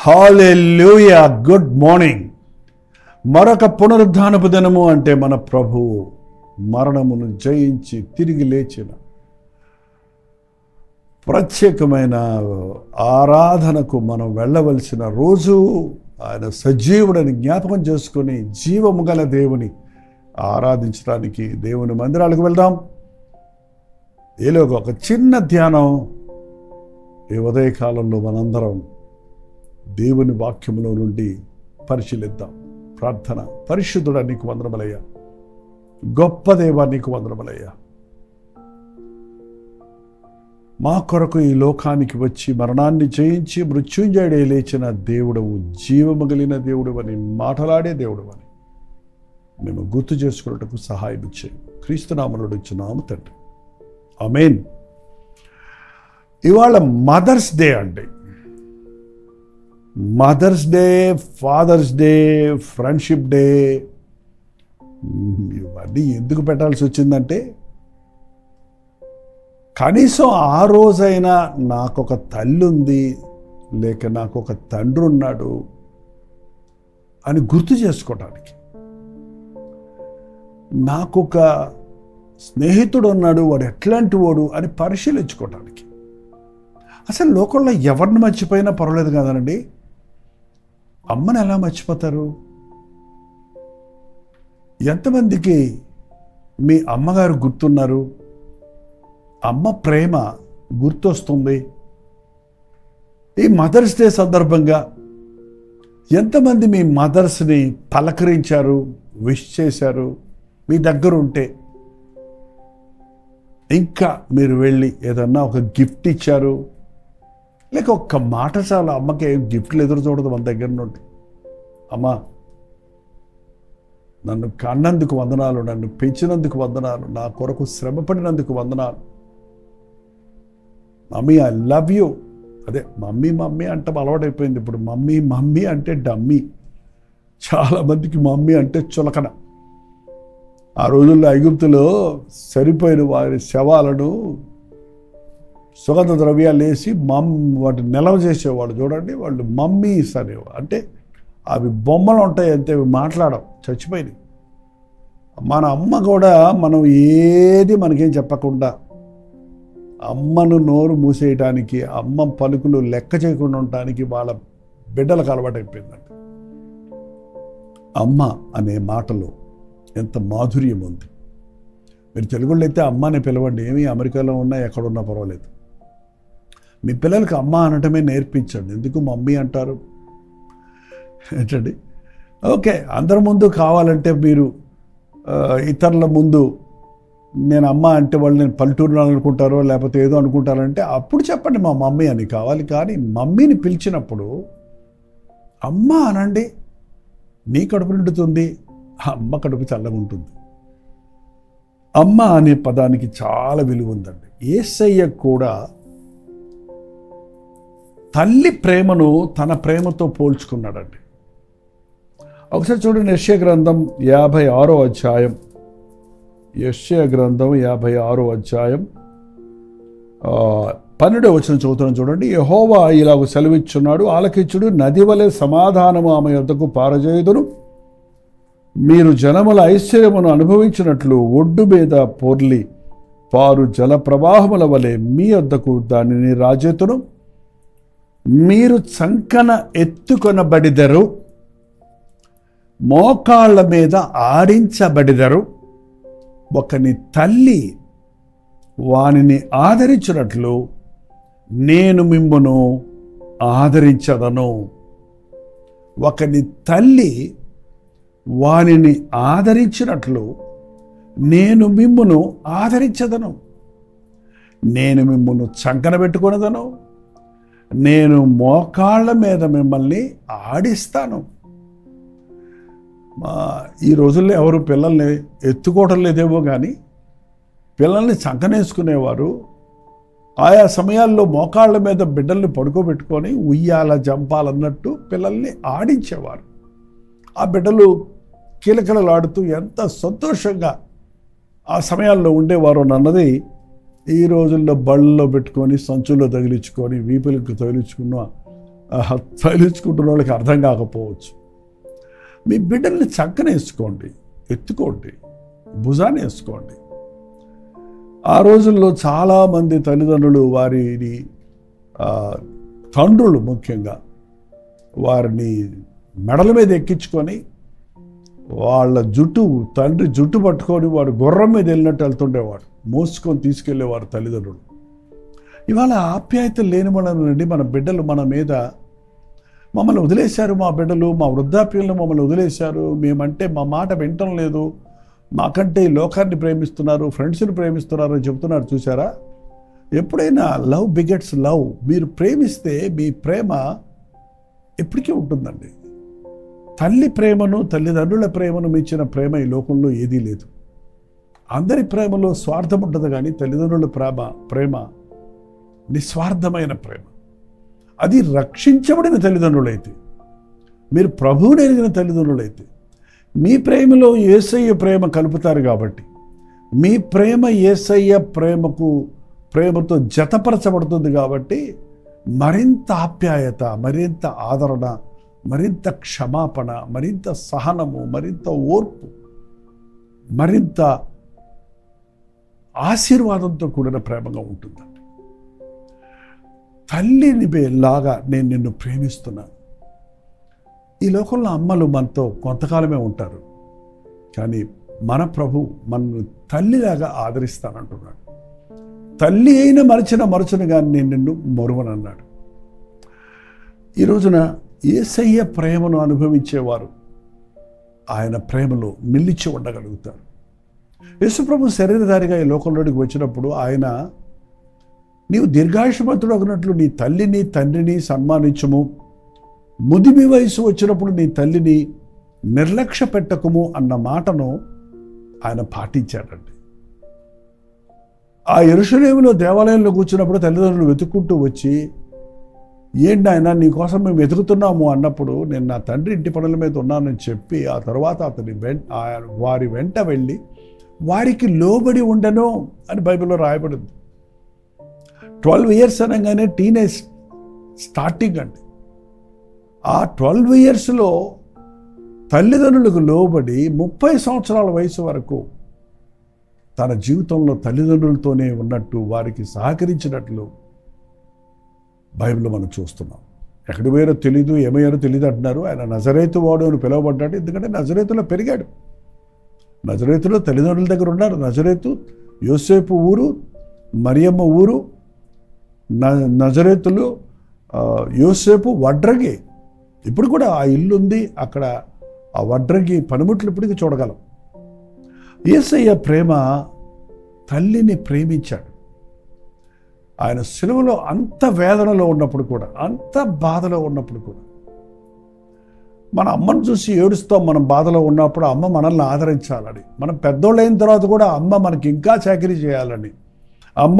హల్లెలూయా. Good morning. మరొక పునరుద్ధానపు దినము అంటే మన ప్రభువు మరణమును జయించి తిరిగి లేచిన ప్రత్యేకమైన ఆరాధనకు మనం వెళ్ళవలసిన రోజు. ఆయన సజీవుడని జ్ఞాపకం చేసుకొని జీవము గల దేవుని ఆరాధించడానికి దేవుని మందిరాలకు వెళ్దాం. ఏలోగా ఒక చిన్న ధ్యానం ఈ ఉదయకాలంలో మనందరం దేవుని వాక్యములో నుండి పరిశీలిద్దాం. ప్రార్థన. పరిశుద్ధుడా నీకు వందనములయ్యా, గొప్ప దేవా నీకు వందనములయ్యా. మా కొరకు ఈ లోకానికి వచ్చి మరణాన్ని జయించి మృత్యుంజయుడే లేచిన దేవుడవు, జీవము కలిగిన దేవుడు అని మాటలాడే దేవుడు అని మేము గుర్తు చేసుకున్నట్టుకు సహాయం ఇచ్చేయి. క్రీస్తునామములో ఇచ్చున్నాము తండ్రి, ఆమేన్. ఇవాళ మదర్స్ డే అండి. Mother's Day, Father's Day, Friendship Day, ఇవన్నీ ఎందుకు పెట్టాల్సి వచ్చిందంటే కనీసం ఆ రోజైనా నాకొక తల్లి ఉంది లేక నాకొక తండ్రి ఉన్నాడు అని గుర్తు చేసుకోవటానికి, నాకొక స్నేహితుడు ఉన్నాడు, వాడు ఎట్లాంటి వాడు అని పరిశీలించుకోవటానికి. అసలు లోకంలో ఎవరిని మర్చిపోయినా పర్వాలేదు కదండి, అమ్మని ఎలా మర్చిపోతారు? ఎంతమందికి మీ అమ్మగారు గుర్తున్నారు? అమ్మ ప్రేమ గుర్తొస్తుంది? ఈ మదర్స్ డే సందర్భంగా ఎంతమంది మీ మదర్స్ని పలకరించారు, విష్ చేశారు? మీ దగ్గర ఉంటే ఇంకా మీరు వెళ్ళి ఏదన్నా ఒక గిఫ్ట్ ఇచ్చారు, లేక ఒక్క మాట చాలు, అమ్మకి ఏం గిఫ్ట్లు ఎదురు చూడదు మన దగ్గర నుండి. అమ్మా, నన్ను కన్నందుకు వందనాలు, నన్ను పెంచినందుకు వందనాలు, నా కొరకు శ్రమపడినందుకు వందనాలు. Mummy I love you. అదే మమ్మీ మమ్మీ అంటే అలవాటైపోయింది ఇప్పుడు. మమ్మీ మమ్మీ అంటే డమ్మీ. చాలామందికి మమ్మీ అంటే చులకన. ఆ రోజుల్లో ఐగుప్తులో సరిపోయిన వారి శవాలను సుగంధ ద్రవ్యాలు వేసి వాటిని నిల్వ చేసేవాళ్ళు చూడండి, వాళ్ళు మమ్మీస్ అనేవాళ్ళు. అంటే అవి బొమ్మలు ఉంటాయి అంతే, అవి మాట్లాడవు, చచ్చిపోయినాయి. మన అమ్మ కూడా మనం ఏది మనకేం చెప్పకుండా అమ్మను నోరు మూసేయటానికి, అమ్మ పలుకులు లెక్క చేయకుండా ఉండటానికి వాళ్ళ బిడ్డలకు అలవాటైపోయిందండి. అమ్మ అనే మాటలో ఎంత మాధుర్యం ఉంది. మీరు తెలుగులో అయితే అమ్మ అని పిలవండి, ఏమీ అమెరికాలో ఉన్నా ఎక్కడున్నా పర్వాలేదు. మీ పిల్లలకి అమ్మ అనటమే నేర్పించండి. ఎందుకు మమ్మీ అంటారు ఏంటండి? ఓకే, అందరి ముందు కావాలంటే మీరు ఇతరుల ముందు నేను అమ్మ అంటే వాళ్ళు నేను పల్లెటూరులో అనుకుంటారో లేకపోతే ఏదో అనుకుంటారంటే అప్పుడు చెప్పండి మా మమ్మీ అని కావాలి. కానీ మమ్మీని పిలిచినప్పుడు అమ్మ అనండి. నీ కడుపు నిండుతుంది, అమ్మ కడుపు చల్లగా ఉంటుంది. అమ్మ అనే పదానికి చాలా విలువ ఉందండి. యేసయ్య కూడా తల్లి ప్రేమను తన ప్రేమతో పోల్చుకున్నాడండి. ఒకసారి చూడండి, యెషయా గ్రంథం 56వ అధ్యాయం. యెషయా గ్రంథం 56వ అధ్యాయం 12వ వచనం చదువుతున్నాను చూడండి. యెహోవా ఇలాగ సెలవిచ్చున్నాడు, ఆలకించుడు, నది వలె సమాధానము ఆమె యొద్దకు పారజేయుదును. మీరు జనముల ఐశ్వర్యమును అనుభవించినట్లు ఒడ్డు మీద పొర్లి పారు జల ప్రవాహముల వలె మీ యొద్దకు దానిని రాజేతును. మీరు చంకన ఎత్తుకొనబడిదరు, మోకాళ్ళ మీద ఆడించబడిదరు. ఒకని తల్లి వానిని ఆదరించినట్లు నేను మిమ్మును ఆదరించదను. ఒకని తల్లి వానిని ఆదరించినట్లు నేను మిమ్మును ఆదరించదను. నేను మిమ్మును చంకన పెట్టుకొనదను, నేను మోకాళ్ళ మీద మిమ్మల్ని ఆడిస్తాను. ఈ రోజుల్లో ఎవరు పిల్లల్ని ఎత్తుకోవడం లేదేమో కానీ పిల్లల్ని చంకనేసుకునేవారు. ఆయా సమయాల్లో మోకాళ్ళ మీద బిడ్డల్ని పడుకోబెట్టుకొని ఉయ్యాల జంపాలన్నట్టు పిల్లల్ని ఆడించేవారు. ఆ బిడ్డలు కిలకిలలాడుతూ ఎంత సంతోషంగా ఆ సమయాల్లో ఉండేవారు అన్నది ఈ రోజుల్లో బళ్ళలో పెట్టుకొని సంచుల్లో తగిలించుకొని వీపులకు తగిలించుకున్న తగిలించుకుంటున్న వాళ్ళకి అర్థం కాకపోవచ్చు. మీ బిడ్డల్ని చక్కన వేసుకోండి, ఎత్తుకోండి, భుజాన్ని వేసుకోండి. ఆ రోజుల్లో చాలామంది తల్లిదండ్రులు వారిని తండ్రులు ముఖ్యంగా వారిని మెడల మీద ఎక్కించుకొని వాళ్ళ తండ్రి జుట్టు పట్టుకొని వాడు గుర్రం మీద వెళ్ళినట్టు వెళ్తుండేవాడు, మోసుకొని తీసుకెళ్లేవారు తల్లిదండ్రులు. ఇవాళ ఆప్యాయతలు లేని నుండి మన బిడ్డలు మన మీద మమ్మల్ని వదిలేశారు, మా బిడ్డలు మా వృద్ధాప్యంలో మమ్మల్ని వదిలేశారు, మేమంటే మా మాట వినటం లేదు, మాకంటే ఈ లోకాన్ని ప్రేమిస్తున్నారు, ఫ్రెండ్స్ని ప్రేమిస్తున్నారు అని చెబుతున్నారు. చూసారా? ఎప్పుడైనా లవ్ బిగెట్స్ లవ్. మీరు ప్రేమిస్తే మీ ప్రేమ ఎప్పటికీ ఉంటుందండి. తల్లి ప్రేమను, తల్లిదండ్రుల ప్రేమను మించిన ప్రేమ ఈ లోకంలో ఏదీ లేదు. అందరి ప్రేమలో స్వార్థం ఉంటుంది, కానీ తల్లిదండ్రుల ప్రేమ నిస్వార్థమైన ప్రేమ. అది రక్షించబడిన తల్లిదండ్రులైతే, మీరు ప్రభువుని ఎరిగిన తల్లిదండ్రులైతే మీ ప్రేమలో యేసయ్య ప్రేమ కలుపుతారు. కాబట్టి మీ ప్రేమ యేసయ్య ప్రేమతో జతపరచబడుతుంది. కాబట్టి మరింత ఆప్యాయత, మరింత ఆదరణ, మరింత క్షమాపణ, మరింత సహనము, మరింత ఓర్పు, మరింత ఆశీర్వాదంతో కూడిన ప్రేమగా ఉంటుందండి. తల్లిని లాగా నేను నిన్ను ప్రేమిస్తున్నాను. ఈ లోకంలో అమ్మలు మనతో కొంతకాలమే ఉంటారు, కానీ మన ప్రభు మనల్ని తల్లిలాగా ఆదరిస్తానంటున్నాడు. తల్లి అయిన మరచును కానీ నేను నిన్ను మరువనన్నాడు. ఈ రోజున యేసయ్య ప్రేమను అనుభవించేవారు ఆయన ప్రేమలో నిలిచి ఉండగలుగుతారు. యేసుప్రభు శరీరధారిగా ఈ లోకంలోకి వచ్చినప్పుడు ఆయన, నీవు దీర్ఘాయుష్మంతుడు అగినట్లు నీ తల్లిని తండ్రిని సన్మానించము, ముదిమి వయసు వచ్చినప్పుడు నీ తల్లిని నిర్లక్ష్య పెట్టకము అన్న మాటను ఆయన పాటించాడండి. ఆ యెరూషలేములో దేవాలయంలో కూర్చున్నప్పుడు తల్లిదండ్రులు వెతుక్కుంటూ వచ్చి, ఏంటి ఆయన నీకోసం మేము వెతుకుతున్నాము అన్నప్పుడు, నేను నా తండ్రి ఇంటి పనుల మీద ఉన్నానని చెప్పి ఆ తర్వాత వారి వెంట వెళ్ళి వారికి లోబడి ఉండను అని బైబిల్లో రాయబడింది. 12 years అనగానే టీనేజ్ స్టార్టింగ్ అండి. ఆ 12 yearsలో తల్లిదండ్రులకు లోబడి 30 సంవత్సరాల వయసు వరకు తన జీవితంలో తల్లిదండ్రులతోనే ఉన్నట్టు, వారికి సహకరించినట్లు బైబిల్లో మనం చూస్తున్నాం. ఎక్కడి పోయారో తెలీదు, ఏమయ్యారో తెలియదు అంటున్నారు. ఆయన నజరేతు వాడు అని పిలువబడ్డాడు, ఎందుకంటే నజరేతులో పెరిగాడు. నజరేతులో తల్లిదండ్రుల దగ్గర ఉన్నారు. నజరేతు యోసేపు ఊరు, మరియమ్మ ఊరు. నజరేతులు యోసేపు వడ్రగి. ఇప్పుడు కూడా ఆ ఇల్లు ఉంది అక్కడ. ఆ వడ్రగి పనిముట్లు ఇప్పటికీ చూడగలం. యేసయ్య ప్రేమ తల్లిని ప్రేమించాడు. ఆయన సిలువలో అంత వేదనలో ఉన్నప్పుడు కూడా, అంత బాధలో ఉన్నప్పుడు కూడా, మన అమ్మను చూసి ఏడుస్తాం. మనం బాధలో ఉన్నప్పుడు అమ్మ మనల్ని ఆదరించాలని, మనం పెద్దోళ్ళు అయిన తర్వాత కూడా అమ్మ మనకి ఇంకా చాకరీ చేయాలని, అమ్మ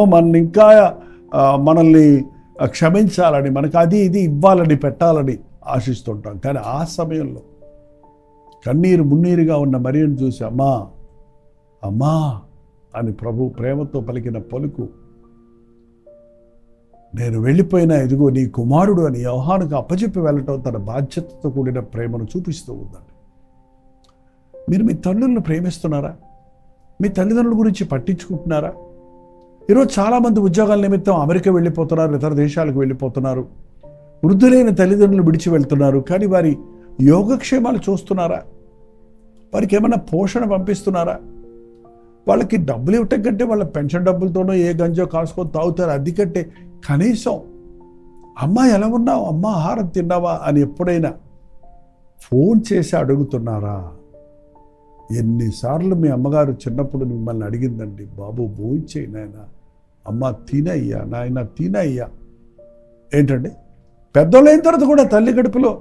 మనల్ని క్షమించాలని, మనకు అది ఇది ఇవ్వాలని, పెట్టాలని ఆశిస్తుంటాం. కానీ ఆ సమయంలో కన్నీరు మున్నీరుగా ఉన్న మరియను చూసి అమ్మా అమ్మా అని ప్రభు ప్రేమతో పలికిన పలుకు, నేను వెళ్ళిపోయినా ఇదిగో నీ కుమారుడు అని యోహానుకు అప్పచెప్పి వెళ్ళటం తన బాధ్యతతో కూడిన ప్రేమను చూపిస్తూ ఉందండి. మీరు మీ తల్లులను ప్రేమిస్తున్నారా? మీ తల్లిదండ్రుల గురించి పట్టించుకుంటున్నారా? ఈరోజు చాలామంది ఉద్యోగాల నిమిత్తం అమెరికా వెళ్ళిపోతున్నారు, ఇతర దేశాలకు వెళ్ళిపోతున్నారు. వృద్ధులైన తల్లిదండ్రులు విడిచి వెళ్తున్నారు. కానీ వారి యోగక్షేమాలు చూస్తున్నారా? వారికి ఏమైనా పోషణ పంపిస్తున్నారా? వాళ్ళకి డబ్బులు ఇవ్వటం కంటే వాళ్ళ పెన్షన్ డబ్బులతోనో ఏ గంజో కాసుకొని తాగుతారు. అది కంటే కనీసం అమ్మా ఎలా ఉన్నావు, అమ్మ ఆహారం తిన్నావా అని ఎప్పుడైనా ఫోన్ చేసి అడుగుతున్నారా? ఎన్నిసార్లు మీ అమ్మగారు చిన్నప్పుడు మిమ్మల్ని అడిగిందండి, బాబు భోంచేయి నాయన, అమ్మ తినయ్యా, నాయన తినయ్యా. ఏంటండి, పెద్దోళ్ళైన తర్వాత కూడా తల్లి గడుపులో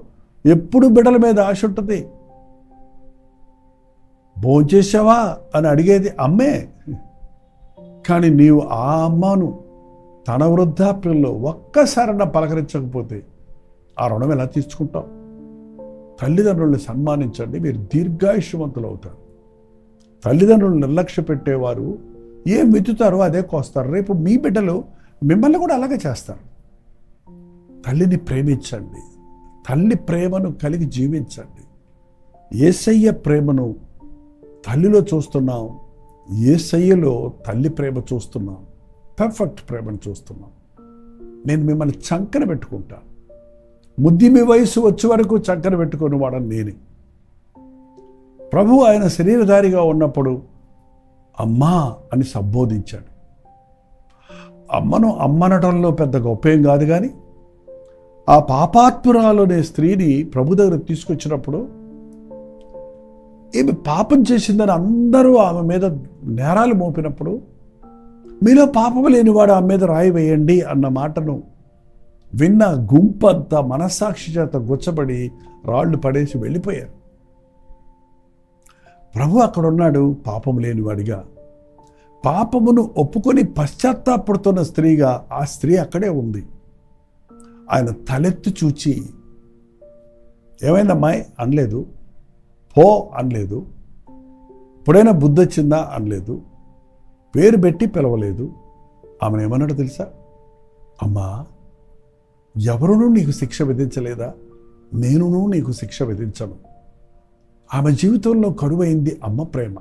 ఎప్పుడు బిడ్డల మీద ఆశ ఉంటుంది. భోంచేసావా అని అడిగేది అమ్మే. కానీ నీవు ఆ అమ్మను తన వృద్ధాప్యంలో ఒక్కసారన్నా పలకరించకపోతే ఆ రుణం ఎలా తీర్చుకుంటాం? తల్లిదండ్రులను సన్మానించండి, మీరు దీర్ఘాయుష్యవంతులు అవుతారు. తల్లిదండ్రులను నిర్లక్ష్య పెట్టేవారు ఏం విత్తుతారో అదే కోస్తారు. రేపు మీ బిడ్డలు మిమ్మల్ని కూడా అలాగే చేస్తారు. తల్లిని ప్రేమించండి. తల్లి ప్రేమను కలిగి జీవించండి. యేసయ్య ప్రేమను తల్లిలో చూస్తున్నాం, యేసయ్యలో తల్లి ప్రేమ చూస్తున్నాం, పర్ఫెక్ట్ ప్రేమను చూస్తున్నాం. నేను మిమ్మల్ని చంకన పెట్టుకుంటాను. ముద్దిమి వయసు వచ్చే వరకు చంకన పెట్టుకుని వాడని నేనే. ప్రభు ఆయన శరీరధారిగా ఉన్నప్పుడు అమ్మా అని సంబోధించాడు. అమ్మను అమ్మనటంలో పెద్ద గొప్పేం కాదు, కానీ ఆ పాపాత్మురాలనే స్త్రీని ప్రభు దగ్గర తీసుకొచ్చినప్పుడు ఈమె పాపం చేసిందని అందరూ ఆమె మీద నేరాలు మోపినప్పుడు, మీలో పాపం లేనివాడు ఆమె మీద రాయి వేయండి అన్న మాటను విన్న గుంపంతా మనస్సాక్షి చేత గుచ్చబడి రాళ్ళు పడేసి వెళ్ళిపోయారు. ప్రభు అక్కడ ఉన్నాడు పాపం లేనివాడిగా. పాపమును ఒప్పుకొని పశ్చాత్తాపడుతున్న స్త్రీగా ఆ స్త్రీ అక్కడే ఉంది. ఆయన తలెత్తి చూచి, ఏమైందమ్మాయి అనలేదు, పో అనలేదు, ఇప్పుడైనా బుద్ధి వచ్చిందా అనలేదు, పేరు పెట్టి పిలవలేదు. ఆమెను ఏమన్నాడు తెలుసా? అమ్మా, ఎవరునూ నీకు శిక్ష విధించలేదా? నేనునూ నీకు శిక్ష విధించను. ఆమె జీవితంలో కరువైంది అమ్మ ప్రేమ.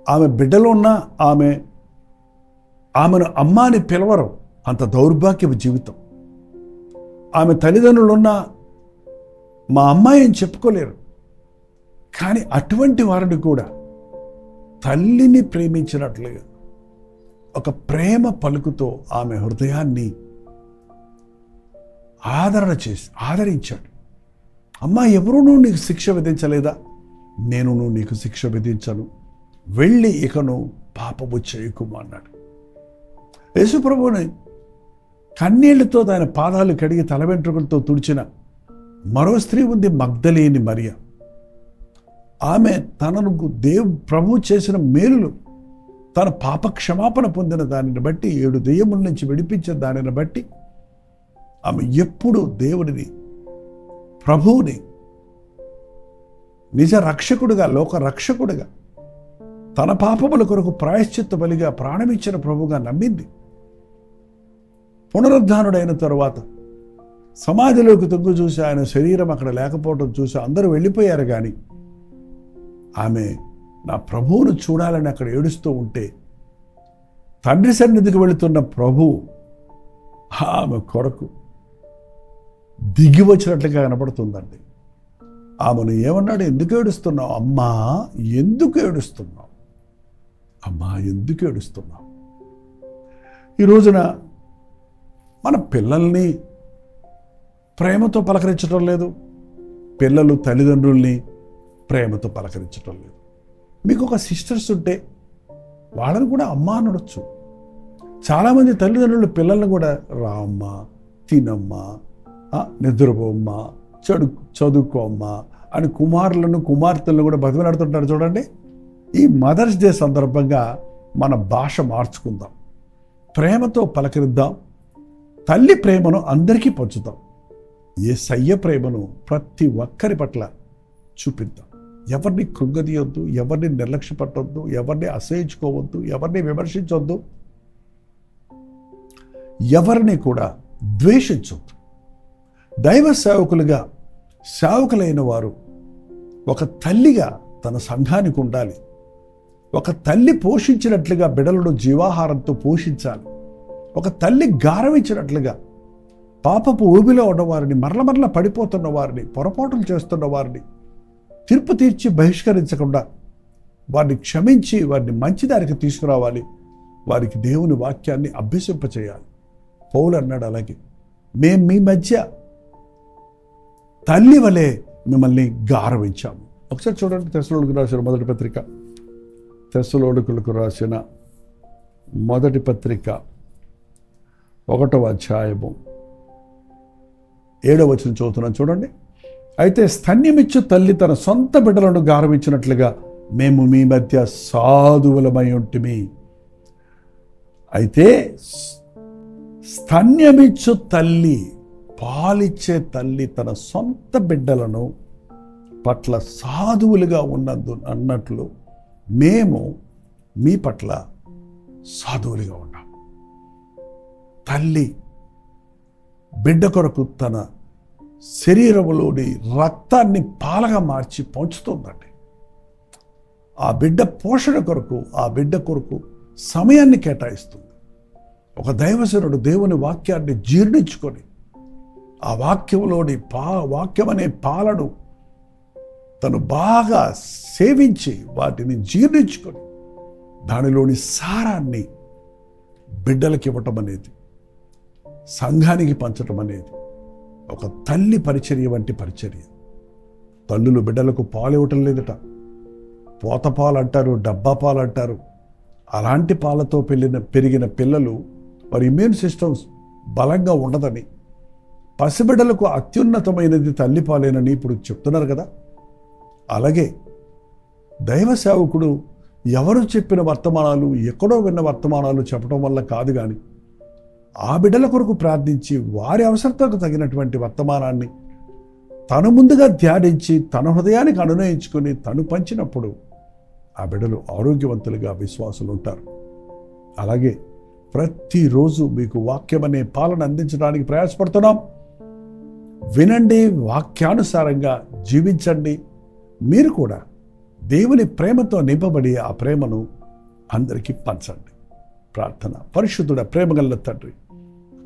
ఆమె బిడ్డలో ఉన్న ఆమెను అమ్మ అని పిలవరు, అంత దౌర్భాగ్యపు జీవితం. ఆమె తల్లిదండ్రులున్న మా అమ్మాయి అని చెప్పుకోలేరు. కానీ అటువంటి వారిని కూడా తల్లిని ప్రేమించినట్లుగా ఒక ప్రేమ పలుకుతో ఆమె హృదయాన్ని ఆదరించాడు. అమ్మా, ఎవరునూ నీకు శిక్ష విధించలేదా? నేనును నీకు శిక్ష విధించను, వెళ్ళి ఇకను పాపము చేయకుము అన్నాడు. యేసుప్రభుని కన్నీళ్లతో ఆయన పాదాలు కడిగి తల వెంట్రుకలతో తుడిచిన మరో స్త్రీ ఉంది, మగ్దలేని మరియ. ఆమె తనను ప్రభు చేసిన మేలులు, తన పాప క్షమాపణ పొందిన దానిని బట్టి, 7 దెయ్యముల నుంచి విడిపించిన దానిని బట్టి ఆమె ఎప్పుడు దేవుడిని, ప్రభువుని నిజ రక్షకుడుగా, లోక రక్షకుడుగా, తన పాపముల కొరకు ప్రాయశ్చిత్త బలిగా ప్రాణమిచ్చిన ప్రభువుగా నమ్మింది. పునరుద్ధానుడైన తరువాత సమాధిలోకి తొంగి చూసి ఆయన శరీరం అక్కడ లేకపోవడం చూసి అందరూ వెళ్ళిపోయారు. కానీ ఆమె నా ప్రభువును చూడాలని అక్కడ ఏడుస్తూ ఉంటే, తండ్రి సన్నిధికి వెళుతున్న ప్రభువు ఆమె కొరకు దిగి వచ్చినట్లుగా కనపడుతుందండి. ఆమెను ఏమన్నాడు? ఎందుకు ఏడుస్తున్నావు అమ్మా? ఎందుకు ఏడుస్తున్నావు అమ్మా? ఎందుకు ఏడుస్తున్నావు? ఈ రోజున మన పిల్లల్ని ప్రేమతో పలకరించడం లేదు, పిల్లలు తల్లిదండ్రుల్ని ప్రేమతో పలకరించడం లేదు. మీకు ఒక సిస్టర్స్ ఉంటే వాళ్ళని కూడా అమ్మ అనొచ్చు. చాలామంది తల్లిదండ్రులు పిల్లల్ని కూడా రామ్మా, తినమ్మా, నిద్రపోమ్మా, చదువుకోమ్మా అని కుమారులను కుమార్తెలను కూడా బతిమలాడుతుంటారు. చూడండి, ఈ మదర్స్ డే సందర్భంగా మన భాష మార్చుకుందాం, ప్రేమతో పలకరిద్దాం, తల్లి ప్రేమను అందరికీ పంచుతాం, యేసయ్య ప్రేమను ప్రతి ఒక్కరి పట్ల చూపిద్దాం. ఎవరిని కృంగదీయొద్దు, ఎవరిని నిర్లక్ష్యపట్టొద్దు, ఎవరిని అసహించుకోవద్దు, ఎవరిని విమర్శించొద్దు, ఎవరిని కూడా ద్వేషించొద్దు. దైవ సేవకులుగా సేవకులైన వారు ఒక తల్లిగా తన సంఘానికి ఉండాలి. ఒక తల్లి పోషించినట్లుగా బిడ్డలను జీవాహారంతో పోషించాలి. ఒక తల్లి గారవించినట్లుగా పాపపు ఊబిలో ఉన్నవారిని, మరల పడిపోతున్న వారిని, పొరపాటులు చేస్తున్న వారిని తీర్పు తీర్చి బహిష్కరించకుండా వారిని క్షమించి వారిని మంచిదారికి తీసుకురావాలి. వారికి దేవుని వాక్యాన్ని అభ్యసింపచేయాలి. పౌలు అన్నాడు, అలాగే మేము మీ మధ్య తల్లి వలె మిమ్మల్ని గారవించాము. ఒకసారి చూడండి, తెస్సలోనికీయులకు రాసిన మొదటి పత్రిక, తెస్సలోనికీయులకు రాసిన మొదటి పత్రిక 1వ అధ్యాయము 7వ వచనం చదువుతున్నాను చూడండి. అయితే స్తన్యమిచ్చు తల్లి తన సొంత బిడ్డలను గారవించినట్లుగా మేము మీ మధ్య సాధువులమై ఉంటిమి. అయితే స్తన్యమిచ్చు తల్లి, పాలిచ్చే తల్లి తన సొంత బిడ్డలను పట్ల సాధువులుగా అన్నట్లు మేము మీ పట్ల సాధువులుగా ఉన్నాం. తల్లి బిడ్డ కొరకు తన శరీరంలోని రక్తాన్ని పాలగా మార్చి పంచుతుందండి. ఆ బిడ్డ పోషణ కొరకు, ఆ బిడ్డ కొరకు సమయాన్ని కేటాయిస్తుంది. ఒక దైవజనుడు దేవుని వాక్యాన్ని జీర్ణించుకొని ఆ వాక్యంలోని వాక్యం అనే పాలను తను బాగా సేవించి వాటిని జీర్ణించుకొని దానిలోని సారాన్ని బిడ్డలకి ఇవ్వటం అనేది, సంఘానికి పంచటం అనేది ఒక తల్లి పరిచర్య వంటి పరిచర్య. తల్లులు బిడ్డలకు పాలు ఇవ్వటం లేదట. పోత పాలు అంటారు, డబ్బా పాలు అంటారు. అలాంటి పాలతో పెరిగిన పిల్లలు వారి ఇమ్యూన్ సిస్టమ్స్ బలంగా ఉండదని, పసిబిడ్డలకు అత్యున్నతమైనది తల్లి పాలేనని ఇప్పుడు చెప్తున్నారు కదా. అలాగే దైవ సేవకుడు ఎవరు చెప్పిన వర్తమానాలు, ఎక్కడో విన్న వర్తమానాలు చెప్పడం వల్ల కాదు, కానీ ఆ బిడ్డల కొరకు ప్రార్థించి వారి అవసరతకు తగినటువంటి వర్తమానాన్ని తను ముందుగా ధ్యానించి తన హృదయానికి అనునయించుకొని తను పంచినప్పుడు ఆ బిడ్డలు ఆరోగ్యవంతులుగా విశ్వాసులు ఉంటారు. అలాగే ప్రతిరోజు మీకు వాక్యం అనే పాలన అందించడానికి ప్రయాసపడుతున్నాం. వినండి, వాక్యానుసారంగా జీవించండి. మీరు కూడా దేవుని ప్రేమతో నింపబడి ఆ ప్రేమను అందరికీ పంచండి. ప్రార్థన. పరిశుద్ధుడ, ప్రేమగల తండ్రి,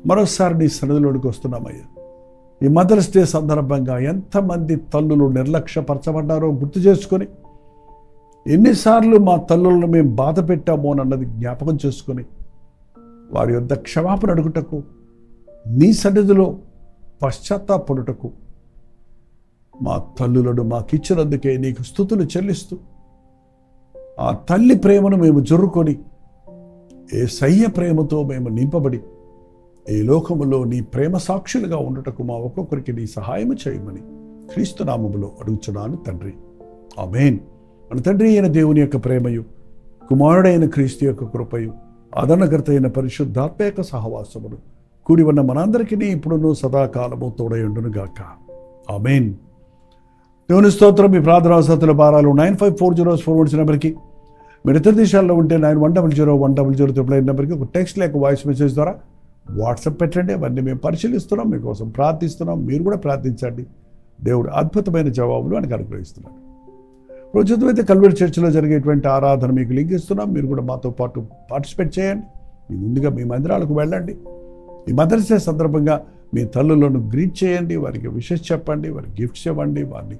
మరోసారి నీ సన్నిధిలోనికి వస్తున్నామయ్యా. ఈ మదర్స్ డే సందర్భంగా ఎంతమంది తల్లులు నిర్లక్ష్యపరచబడ్డారో గుర్తు చేసుకొని, ఎన్నిసార్లు మా తల్లులను మేము బాధ పెట్టామో అన్నది జ్ఞాపకం చేసుకొని వారి యొద్ద క్షమాపణ అడుగుటకు, నీ సన్నిధిలో పశ్చాత్తాపడుటకు, మా తల్లులను మాకిచ్చినందుకే నీకు స్తుతులు చెల్లిస్తూ ఆ తల్లి ప్రేమను మేము జొర్రుకొని యేసయ్య ప్రేమతో మేము నింపబడి ఈ లోకములో నీ ప్రేమ సాక్షులుగా ఉండటకు మా ఒక్కొక్కరికి నీ సహాయము చేయమని క్రీస్తు నామములో అడుగుచున్నాను తండ్రి. ఆమేన్. మన తండ్రి అయిన దేవుని యొక్క ప్రేమయు, కుమారుడైన క్రీస్తు యొక్క కృపయు, ఆదరణకర్త అయిన పరిశుద్ధాత్మ యొక్క సహవాసమును కూడి ఉన్న మనందరికీ ఇప్పుడును సదాకాలము తోడయుండును గాక. ఆమేన్. దేవుని స్తోత్రం. మీ ప్రార్థన అవసరతల భారాలు 954041 నెంబర్కి, మీరు ఇతర దేశాల్లో ఉంటే 910100 నెంబర్కి ఒక టెక్స్ట్ లేక వాయిస్ మెసేజ్ ద్వారా వాట్సాప్ పెట్టండి. అవన్నీ మేము పరిశీలిస్తున్నాం, మీకోసం ప్రార్థిస్తున్నాం. మీరు కూడా ప్రార్థించండి. దేవుడు అద్భుతమైన జవాబులు ఆయనకు అనుగ్రహిస్తున్నాడు. రోజుతో కల్వరి చర్చిలో జరిగేటువంటి ఆరాధన మీకు లింక్ ఇస్తున్నాం. మీరు కూడా మాతో పాటు పార్టిసిపేట్ చేయండి. మీ ముందుగా మీ మందిరాలకు వెళ్ళండి. ఈ మదర్స్ డే సందర్భంగా మీ తల్లులను గ్రీట్ చేయండి, వారికి విషెస్ చెప్పండి, వారికి గిఫ్ట్స్ ఇవ్వండి, వారిని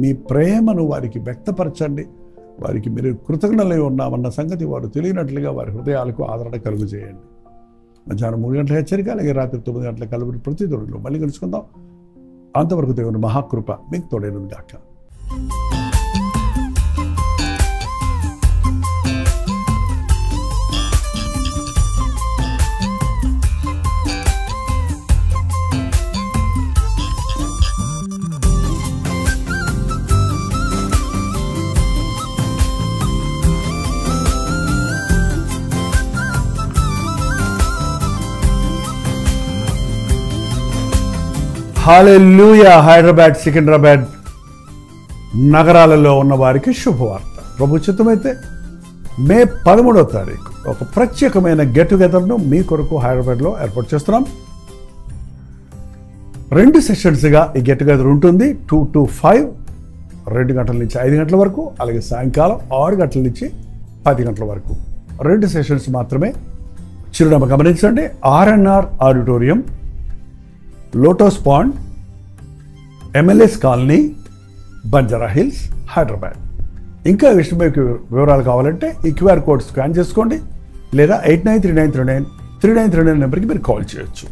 మీ ప్రేమను వారికి వ్యక్తపరచండి. వారికి మీరు కృతజ్ఞతలై ఉన్నామన్న సంగతి వారు తెలియనట్లుగా వారి హృదయాలకు ఆదరణ కలుగు చేయండి. మధ్యాహ్నం 3 గంటల హెచ్చరిక, అలాగే రాత్రి 9 గంటల కలుగురి ప్రతి తొడుగులో మళ్ళీ కలుసుకుందాం. అంతవరకు దేవుని మహాకృప మీకు తోడైనది గాక. హల్లెలూయా. హైదరాబాద్, సికింద్రాబాద్ నగరాలలో ఉన్న వారికి శుభవార్త. ప్రభు చిత్తమైతే మే 13వ తారీఖు ఒక ప్రత్యేకమైన గెట్ టుగెదర్ను మీ కొరకు హైదరాబాద్లో ఏర్పాటు చేస్తున్నాం. 2 సెషన్స్గా ఈ గెట్ టుగెదర్ ఉంటుంది. 2 to 5, 2 గంటల నుంచి 5 గంటల వరకు, అలాగే సాయంకాలం 6 గంటల నుంచి 10 గంటల వరకు 2 సెషన్స్ మాత్రమే. చిరునామా గమనించండి. RNR auditorium, Lotus Pond, MLS colony, Banjara Hills, Hyderabad. ఇంకా మీకు వివరాలు కావాలంటే ఈ QR కోడ్ స్కాన్ చేసుకోండి, లేదా 8939393939 నెంబర్కి మీరు కాల్ చేయొచ్చు.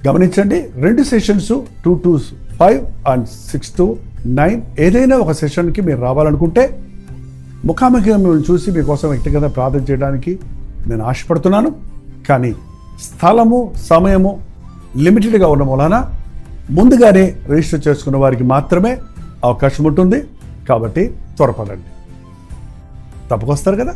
గమనించండి, 2 సెషన్స్ 2 to 5 and 6 to 9 ఏదైనా ఒక సెషన్కి మీరు రావాలనుకుంటే ముఖాముఖిగా మిమ్మల్ని చూసి మీకోసం వ్యక్తిగత ప్రార్థన చేయడానికి నేను ఆశపడుతున్నాను. కానీ స్థలము, సమయము లిమిటెడ్గా ఉన్న వలన ముందుగానే రిజిస్టర్ చేసుకున్న వారికి మాత్రమే అవకాశం ఉంటుంది. కాబట్టి త్వరపడండి. తప్పకొస్తారు కదా.